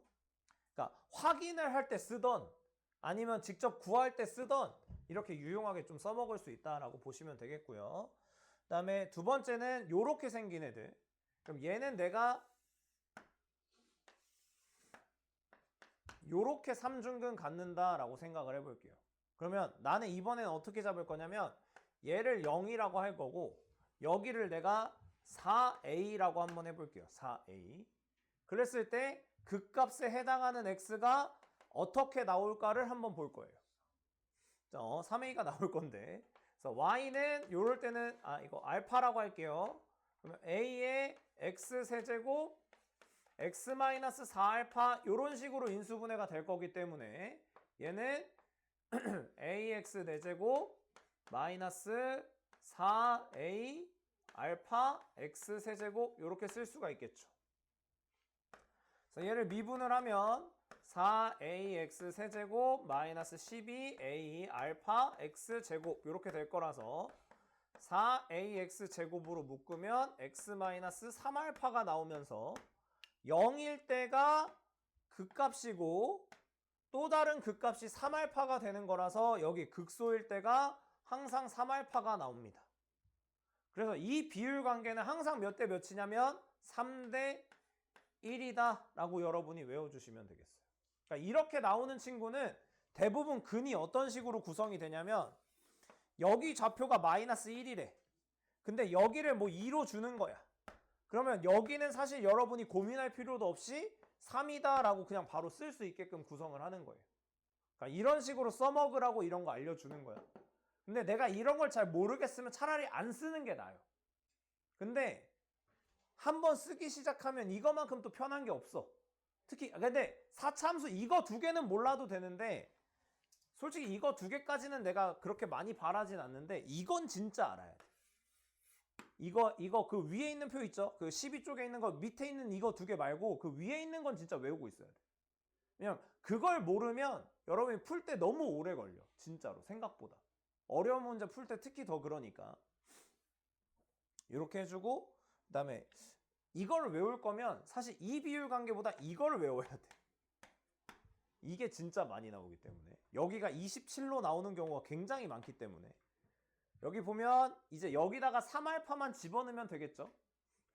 그러니까 확인을 할 때 쓰던 아니면 직접 구할 때 쓰던 이렇게 유용하게 좀 써먹을 수 있다라고 보시면 되겠고요. 그 다음에 두 번째는 요렇게 생긴 애들. 그럼 얘는 내가 요렇게 삼중근 갖는다라고 생각을 해볼게요. 그러면 나는 이번에는 어떻게 잡을 거냐면 얘를 0이라고 할 거고 여기를 내가 4a라고 한번 해볼게요. 4a. 그랬을 때 극값에 해당하는 x가 어떻게 나올까를 한번 볼 거예요. 3a가 나올 건데 그래서 y는 요럴 때는 이거 알파라고 할게요. 그러면 a의 x 세제곱 x-4알파 이런 식으로 인수분해가 될 거기 때문에 얘는 ax 4제곱 마이너스 4a 알파 x 세제곱 이렇게 쓸 수가 있겠죠. 그래서 얘를 미분을 하면 4ax 세제곱 마이너스 12a 알파 x 제곱 이렇게 될 거라서 4ax 제곱으로 묶으면 x-3알파가 나오면서 0일 때가 극값이고 또 다른 극값이 3알파가 되는 거라서 여기 극소일 때가 항상 3알파가 나옵니다. 그래서 이 비율 관계는 항상 몇 대 몇이냐면 3대 1이다 라고 여러분이 외워주시면 되겠어요. 그러니까 이렇게 나오는 친구는 대부분 근이 어떤 식으로 구성이 되냐면 여기 좌표가 마이너스 1이래. 근데 여기를 뭐 2로 주는 거야. 그러면 여기는 사실 여러분이 고민할 필요도 없이 3이다 라고 그냥 바로 쓸 수 있게끔 구성을 하는 거예요. 그러니까 이런 식으로 써먹으라고 이런 거 알려주는 거야. 근데 내가 이런 걸 잘 모르겠으면 차라리 안 쓰는 게 나아요. 근데 한번 쓰기 시작하면 이거만큼 또 편한 게 없어. 특히 근데 사차함수 이거 두 개는 몰라도 되는데 솔직히 이거 두 개까지는 내가 그렇게 많이 바라진 않는데 이건 진짜 알아야 돼. 이거 그 위에 있는 표 있죠? 그 12쪽에 있는 거 밑에 있는 이거 두 개 말고 그 위에 있는 건 진짜 외우고 있어야 돼. 왜냐면 그걸 모르면 여러분이 풀 때 너무 오래 걸려. 진짜로 생각보다. 어려운 문제 풀 때 특히 더 그러니까. 이렇게 해주고 그 다음에 이걸 외울 거면 사실 이 비율 관계보다 이걸 외워야 돼. 이게 진짜 많이 나오기 때문에. 여기가 27로 나오는 경우가 굉장히 많기 때문에. 여기 보면 이제 여기다가 3알파만 집어넣으면 되겠죠.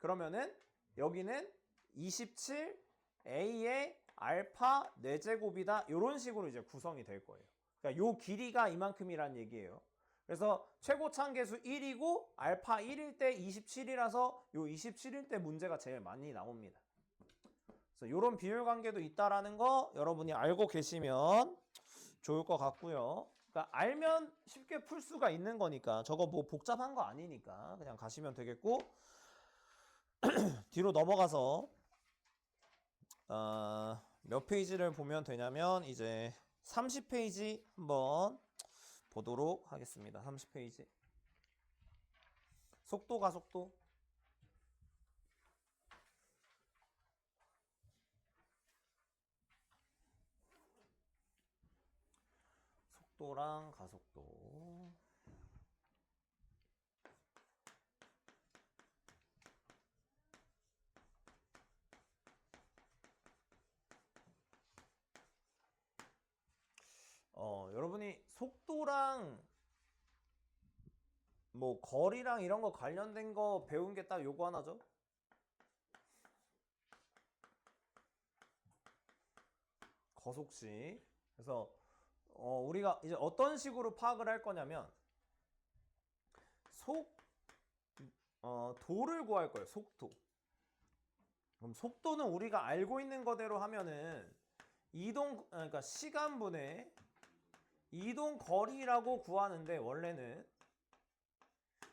그러면은 여기는 27a의 알파 4제곱이다. 이런 식으로 이제 구성이 될 거예요. 그러니까 요 길이가 이만큼이란 얘기예요. 그래서 최고차항계수 1이고 알파 1일 때 27이라서 요 27일 때 문제가 제일 많이 나옵니다. 그래서 요런 비율 관계도 있다라는 거 여러분이 알고 계시면 좋을 것 같고요. 그러니까 알면 쉽게 풀 수가 있는 거니까 저거 뭐 복잡한 거 아니니까 그냥 가시면 되겠고 뒤로 넘어가서 몇 페이지를 보면 되냐면 이제 30페이지 한번 보도록 하겠습니다. 30페이지. 속도 가속도. 속도랑 가속도. 여러분이 속도랑 뭐 거리랑 이런 거 관련된 거 배운 게 딱 요거 하나죠? 거속시. 그래서 우리가 이제 어떤 식으로 파악을 할 거냐면 도를 구할 거예요. 속도. 그럼 속도는 우리가 알고 있는 거대로 하면은 그러니까 시간분의 이동 거리라고 구하는데, 원래는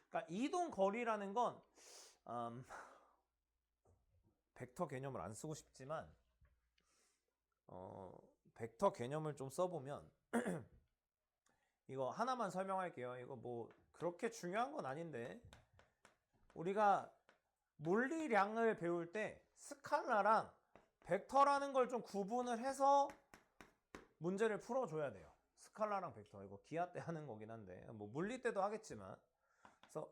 그러니까 이동 거리라는 건 벡터 개념을 안 쓰고 싶지만 벡터 개념을 좀 써보면 이거 하나만 설명할게요. 이거 뭐 그렇게 중요한 건 아닌데, 우리가 물리량을 배울 때 스칼라랑 벡터라는 걸 좀 구분을 해서 문제를 풀어줘야 돼요. 스칼라랑 벡터. 이거 기하 때 하는 거긴 한데 뭐 물리 때도 하겠지만. 그래서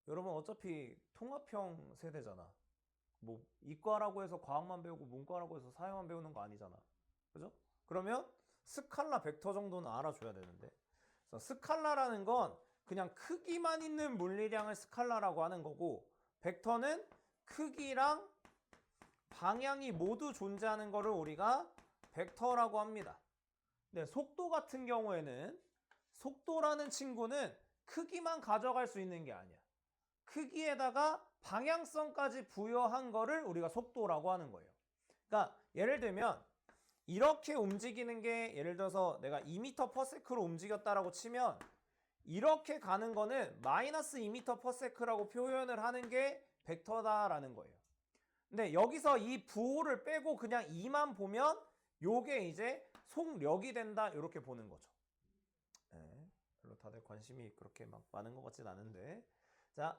여러분 어차피 통합형 세대잖아. 뭐 이과라고 해서 과학만 배우고 문과라고 해서 사회만 배우는 거 아니잖아. 그죠? 그러면 스칼라 벡터 정도는 알아줘야 되는데, 그래서 스칼라라는 건 그냥 크기만 있는 물리량을 스칼라라고 하는 거고, 벡터는 크기랑 방향이 모두 존재하는 거를 우리가 벡터라고 합니다. 근데 속도 같은 경우에는, 속도라는 친구는 크기만 가져갈 수 있는 게 아니야. 크기에다가 방향성까지 부여한 거를 우리가 속도라고 하는 거예요. 그러니까 예를 들면 이렇게 움직이는 게, 예를 들어서 내가 2m/s로 움직였다라고 치면 이렇게 가는 거는 마이너스 2m/s라고 표현을 하는 게 벡터다라는 거예요. 근데 여기서 이 부호를 빼고 그냥 2만 보면 요게 이제 속력이 된다, 이렇게 보는 거죠. 네, 별로 다들 관심이 그렇게 막 많은 것 같진 않은데. 자,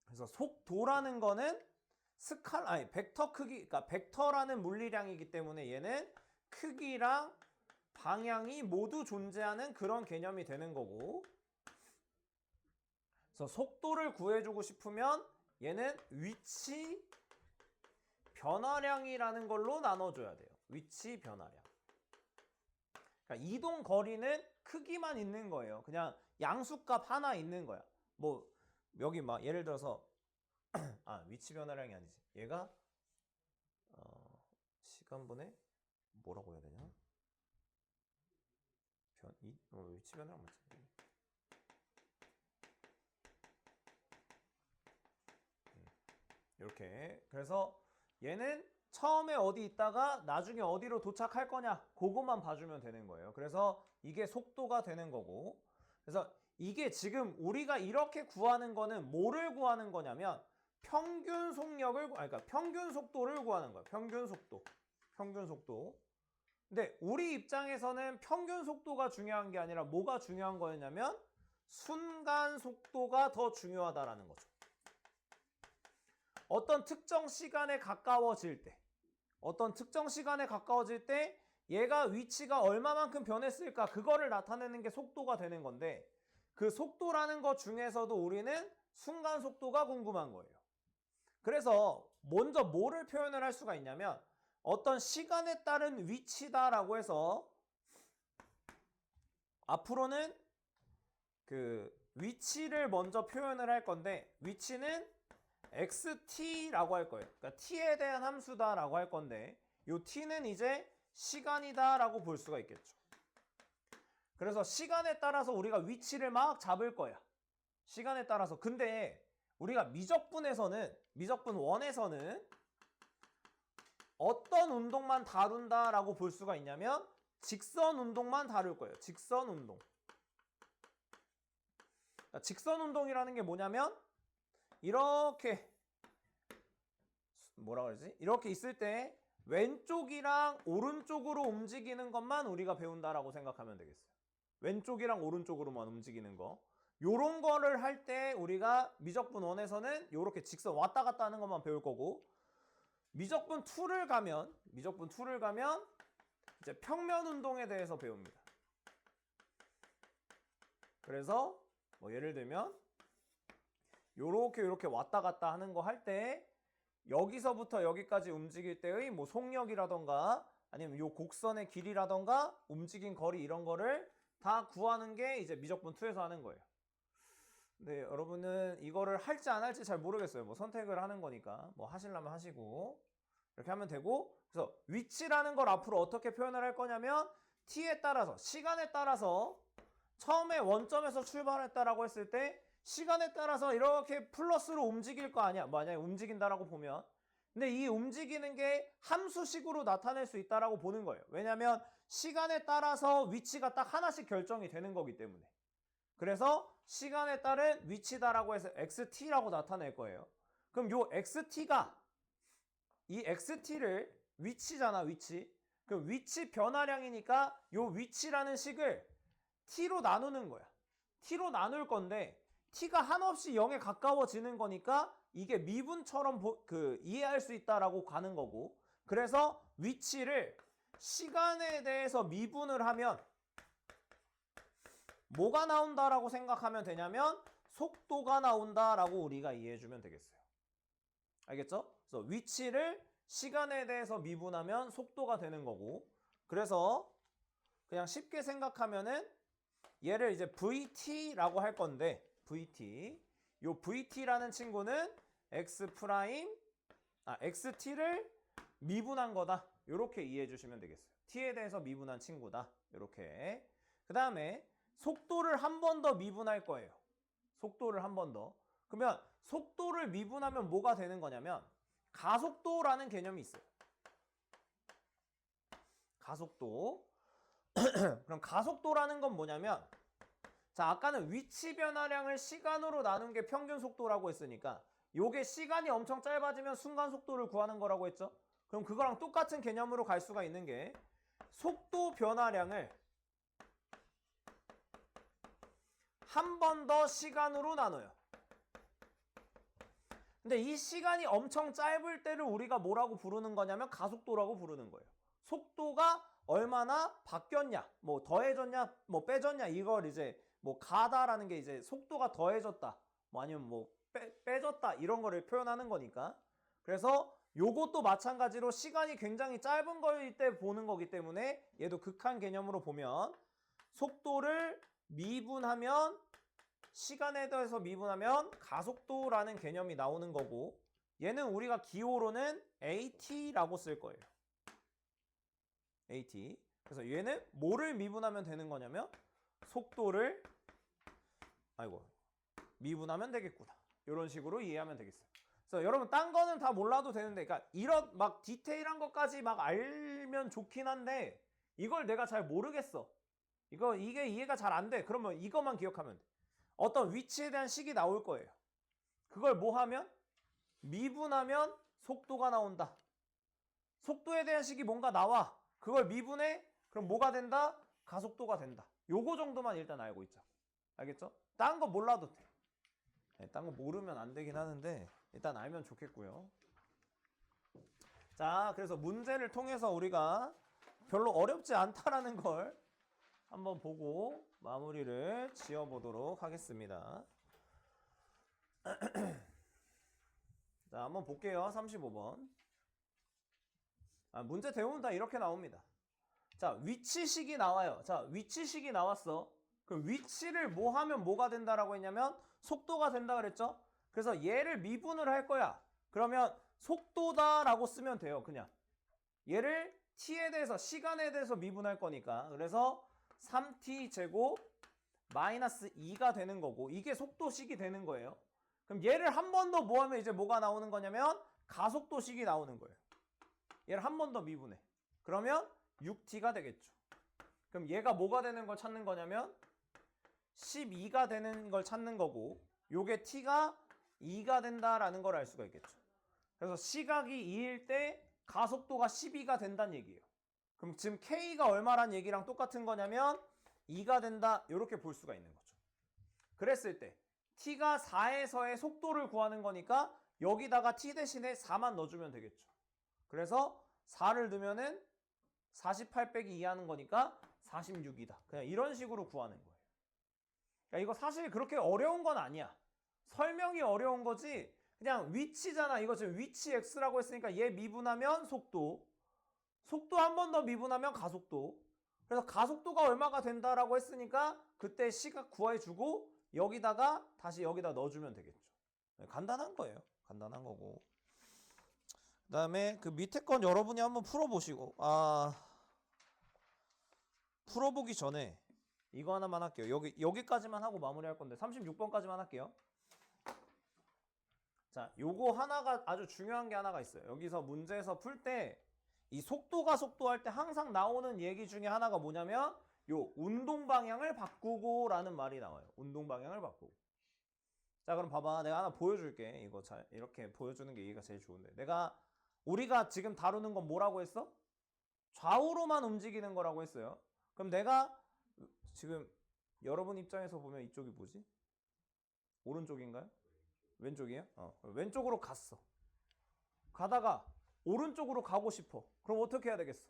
그래서 속도라는 거는 벡터 크기, 그러니까 벡터라는 물리량이기 때문에 얘는 크기랑 방향이 모두 존재하는 그런 개념이 되는 거고, 그래서 속도를 구해주고 싶으면 얘는 위치 변화량이라는 걸로 나눠줘야 돼요. 위치 변화량. 그러니까 이동 거리는 크기만 있는 거예요. 그냥 양수값 하나 있는 거야. 뭐 여기 막 예를 들어서 위치 변화량이 아니지. 얘가 시간분의 뭐라고 해야 되냐? 위치 변화량 맞지? 이렇게. 그래서 얘는 처음에 어디 있다가 나중에 어디로 도착할 거냐, 그것만 봐주면 되는 거예요. 그래서 이게 속도가 되는 거고, 그래서 이게 지금 우리가 이렇게 구하는 거는 뭐를 구하는 거냐면 평균 속력을, 그러니까 평균 속도를 구하는 거예요. 평균 속도. 평균 속도. 근데 우리 입장에서는 평균 속도가 중요한 게 아니라 뭐가 중요한 거였냐면 순간 속도가 더 중요하다라는 거죠. 어떤 특정 시간에 가까워질 때 얘가 위치가 얼마만큼 변했을까, 그거를 나타내는 게 속도가 되는 건데, 그 속도라는 것 중에서도 우리는 순간 속도가 궁금한 거예요. 그래서 먼저 뭐를 표현을 할 수가 있냐면 어떤 시간에 따른 위치다라고 해서, 앞으로는 그 위치를 먼저 표현을 할 건데, 위치는 xt,라고 할 거예요. 그러니까 t에 대한 함수다라고 할 건데, 이 t는 이제 시간이다라고 볼 수가 있겠죠. 그래서 시간에 따라서 우리가 위치를 막 잡을 거야. 시간에 따라서. 근데 우리가 미적분 1에서는 어떤 운동만 다룬다라고 볼 수가 있냐면 직선 운동만 다룰 거예요. 직선 운동. 그러니까 직선 운동이라는 게 뭐냐면 이렇게 이렇게 있을 때 왼쪽이랑 오른쪽으로 움직이는 것만 우리가 배운다라고 생각하면 되겠어요. 왼쪽이랑 오른쪽으로만 움직이는 거. 요런 거를 할 때 우리가 미적분 1에서는 요렇게 직선 왔다 갔다 하는 것만 배울 거고, 미적분 2를 가면 이제 평면 운동에 대해서 배웁니다. 그래서 뭐 예를 들면 요렇게 왔다 갔다 하는 거 할 때 여기서부터 여기까지 움직일 때의 뭐 속력이라던가 아니면 요 곡선의 길이라던가 움직인 거리 이런 거를 다 구하는 게 이제 미적분 2에서 하는 거예요. 네, 여러분은 이거를 할지 안 할지 잘 모르겠어요. 뭐 선택을 하는 거니까 뭐 하시려면 하시고 이렇게 하면 되고, 그래서 위치라는 걸 앞으로 어떻게 표현을 할 거냐면 t에 따라서, 시간에 따라서 처음에 원점에서 출발했다라고 했을 때 시간에 따라서 이렇게 플러스로 움직일 거 아니야. 만약에 움직인다라고 보면. 근데 이 움직이는 게 함수식으로 나타낼 수 있다라고 보는 거예요. 왜냐하면 시간에 따라서 위치가 딱 하나씩 결정이 되는 거기 때문에. 그래서 시간에 따른 위치다라고 해서 xt라고 나타낼 거예요. 그럼 요 xt가 이 xt를 위치잖아, 위치. 그럼 위치 변화량이니까 요 위치라는 식을 t로 나누는 거야. t로 나눌 건데 t가 한없이 0에 가까워지는 거니까 이게 미분처럼 이해할 수 있다라고 가는 거고, 그래서 위치를 시간에 대해서 미분을 하면 뭐가 나온다라고 생각하면 되냐면 속도가 나온다라고 우리가 이해해주면 되겠어요. 알겠죠? 그래서 위치를 시간에 대해서 미분하면 속도가 되는 거고, 그래서 그냥 쉽게 생각하면은 얘를 이제 VT라고 할 건데, VT. 요 VT라는 친구는 XT를 미분한 거다. 요렇게 이해해 주시면 되겠어요. T에 대해서 미분한 친구다. 요렇게. 그 다음에 속도를 한 번 더 미분할 거예요. 속도를 한 번 더. 그러면 속도를 미분하면 뭐가 되는 거냐면 가속도라는 개념이 있어요. 가속도. 그럼 가속도라는 건 뭐냐면, 자, 아까는 위치 변화량을 시간으로 나눈 게 평균 속도라고 했으니까 요게 시간이 엄청 짧아지면 순간 속도를 구하는 거라고 했죠. 그럼 그거랑 똑같은 개념으로 갈 수가 있는 게 속도 변화량을 한 번 더 시간으로 나눠요. 근데 이 시간이 엄청 짧을 때를 우리가 뭐라고 부르는 거냐면 가속도라고 부르는 거예요. 속도가 얼마나 바뀌었냐, 뭐 더해졌냐, 뭐 빼졌냐, 이걸 이제 뭐 가다라는 게 이제 속도가 더해졌다, 뭐 아니면 뭐 빼졌다 이런 거를 표현하는 거니까. 그래서 요것도 마찬가지로 시간이 굉장히 짧은 거일 때 보는 거기 때문에 얘도 극한 개념으로 보면 속도를 미분하면, 시간에 대해서 미분하면 가속도라는 개념이 나오는 거고, 얘는 우리가 기호로는 AT라고 쓸 거예요. AT. 그래서 얘는 뭐를 미분하면 되는 거냐면 속도를 미분하면 되겠구나. 이런 식으로 이해하면 되겠어요. 그래서 여러분 딴 거는 다 몰라도 되는데, 그러니까 이런 막 디테일한 것까지 막 알면 좋긴 한데 이걸 내가 잘 모르겠어. 이게 이해가 잘 안 돼. 그러면 이것만 기억하면 돼. 어떤 위치에 대한 식이 나올 거예요. 그걸 뭐 하면? 미분하면 속도가 나온다. 속도에 대한 식이 뭔가 나와. 그걸 미분해? 그럼 뭐가 된다? 가속도가 된다. 요거 정도만 일단 알고 있자. 알겠죠? 딴 거 몰라도 돼. 네, 딴 거 모르면 안 되긴 하는데 일단 알면 좋겠고요. 자, 그래서 문제를 통해서 우리가 별로 어렵지 않다라는 걸 한번 보고 마무리를 지어보도록 하겠습니다. 자, 한번 볼게요. 35번. 문제 대부분 다 이렇게 나옵니다. 자, 위치식이 나와요. 자, 위치식이 나왔어. 그럼 위치를 뭐 하면 뭐가 된다라고 했냐면 속도가 된다 그랬죠? 그래서 얘를 미분을 할 거야. 그러면 속도다라고 쓰면 돼요. 그냥 얘를 t에 대해서, 시간에 대해서 미분할 거니까. 그래서 3t 제곱 마이너스 2가 되는 거고, 이게 속도식이 되는 거예요. 그럼 얘를 한 번 더 뭐 하면 이제 뭐가 나오는 거냐면 가속도식이 나오는 거예요. 얘를 한 번 더 미분해. 그러면 6t가 되겠죠. 그럼 얘가 뭐가 되는 걸 찾는 거냐면 12가 되는 걸 찾는 거고, 요게 t가 2가 된다라는 걸 알 수가 있겠죠. 그래서 시각이 2일 때 가속도가 12가 된다는 얘기예요. 그럼 지금 k가 얼마란 얘기랑 똑같은 거냐면 2가 된다, 이렇게 볼 수가 있는 거죠. 그랬을 때 t가 4에서의 속도를 구하는 거니까 여기다가 t 대신에 4만 넣어주면 되겠죠. 그래서 4를 넣으면은 48 빼기 2 하는 거니까 46이다. 그냥 이런 식으로 구하는 거예요. 그러니까 이거 사실 그렇게 어려운 건 아니야. 설명이 어려운 거지. 그냥 위치잖아. 이거 지금 위치 x라고 했으니까 얘 미분하면 속도. 속도 한 번 더 미분하면 가속도. 그래서 가속도가 얼마가 된다라고 했으니까 그때 시각 구해주고 여기다가 다시 여기다 넣어주면 되겠죠. 간단한 거예요. 간단한 거고. 그 다음에 그 밑에 건 여러분이 한번 풀어보시고 풀어보기 전에 이거 하나만 할게요. 여기까지만 하고 마무리할 건데 36번까지만 할게요. 자, 요거 하나가 아주 중요한 게 하나가 있어요. 여기서 문제에서 풀 때 이 속도가 속도할 때 항상 나오는 얘기 중에 하나가 뭐냐면 요 운동 방향을 바꾸고 라는 말이 나와요. 운동 방향을 바꾸고. 자, 그럼 봐봐. 내가 하나 보여줄게. 이거 잘 이렇게 보여주는 게 이해가 제일 좋은데. 우리가 지금 다루는 건 뭐라고 했어? 좌우로만 움직이는 거라고 했어요. 그럼 내가 지금 여러분 입장에서 보면 이쪽이 뭐지? 오른쪽인가요? 왼쪽이에요? 왼쪽으로 갔어. 가다가 오른쪽으로 가고 싶어. 그럼 어떻게 해야 되겠어?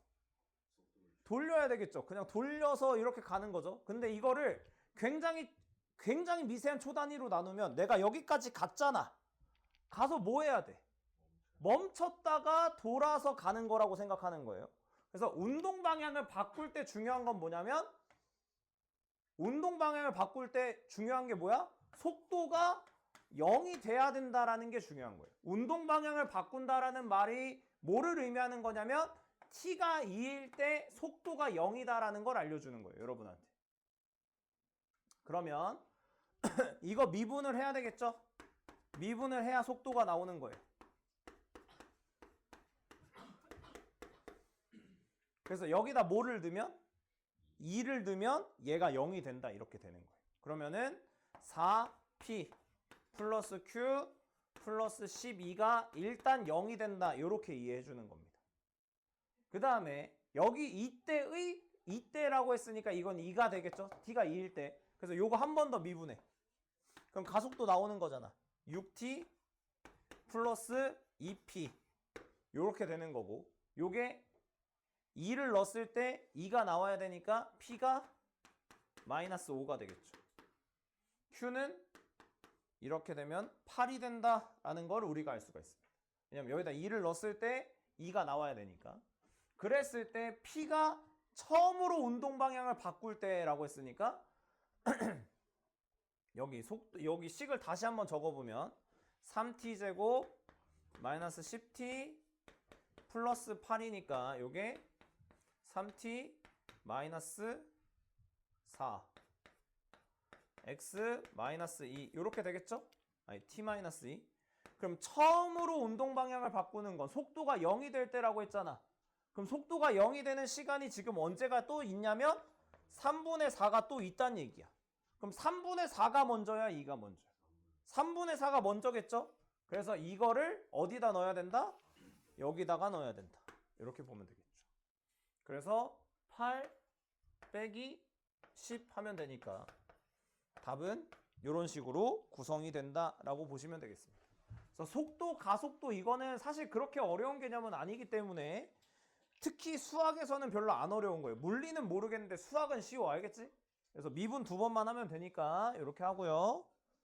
돌려야 되겠죠. 그냥 돌려서 이렇게 가는 거죠. 근데 이거를 굉장히 미세한 초단위로 나누면 내가 여기까지 갔잖아. 가서 뭐 해야 돼? 멈췄다가 돌아서 가는 거라고 생각하는 거예요. 그래서 운동 방향을 바꿀 때 중요한 건 뭐냐면 운동 방향을 바꿀 때 중요한 게 뭐야? 속도가 0이 돼야 된다라는 게 중요한 거예요. 운동 방향을 바꾼다라는 말이 뭐를 의미하는 거냐면 t가 2일 때 속도가 0이다라는 걸 알려주는 거예요. 여러분한테. 그러면 이거 미분을 해야 되겠죠? 미분을 해야 속도가 나오는 거예요. 그래서 여기다 뭐를 넣으면 2를 넣으면 얘가 0이 된다 이렇게 되는 거예요. 그러면은 4p 플러스 q 플러스 12가 일단 0이 된다 이렇게 이해해 주는 겁니다. 그 다음에 여기 이때라고 했으니까 이건 2가 되겠죠? t가 2일 때. 그래서 요거 한 번 더 미분해. 그럼 가속도 나오는 거잖아. 6t 플러스 2p 요렇게 되는 거고 요게 2를 넣었을 때 2가 나와야 되니까 p가 마이너스 5가 되겠죠. q는 이렇게 되면 8이 된다라는 걸 우리가 알 수가 있습니다. 왜냐면 여기다 2를 넣었을 때 2가 나와야 되니까. 그랬을 때 p가 처음으로 운동 방향을 바꿀 때라고 했으니까 여기 식을 다시 한번 적어보면 3t 제곱 마이너스 10t 플러스 8이니까 요게 3t 마이너스 4 x 마이너스 2 이렇게 되겠죠? 아니 t 마이너스 2. 그럼 처음으로 운동 방향을 바꾸는 건 속도가 0이 될 때라고 했잖아. 그럼 속도가 0이 되는 시간이 지금 언제가 또 있냐면 3분의 4가 또 있다는 얘기야. 그럼 3분의 4가 먼저야, 2가 먼저야? 3분의 4가 먼저겠죠? 그래서 이거를 어디다 넣어야 된다? 여기다가 넣어야 된다. 이렇게 보면 되겠죠. 그래서 8 빼기 10 하면 되니까 답은 이런 식으로 구성이 된다라고 보시면 되겠습니다. 그래서 속도, 가속도 이거는 사실 그렇게 어려운 개념은 아니기 때문에 특히 수학에서는 별로 안 어려운 거예요. 물리는 모르겠는데 수학은 쉬워. 알겠지? 그래서 미분 2번만 하면 되니까 이렇게 하고요.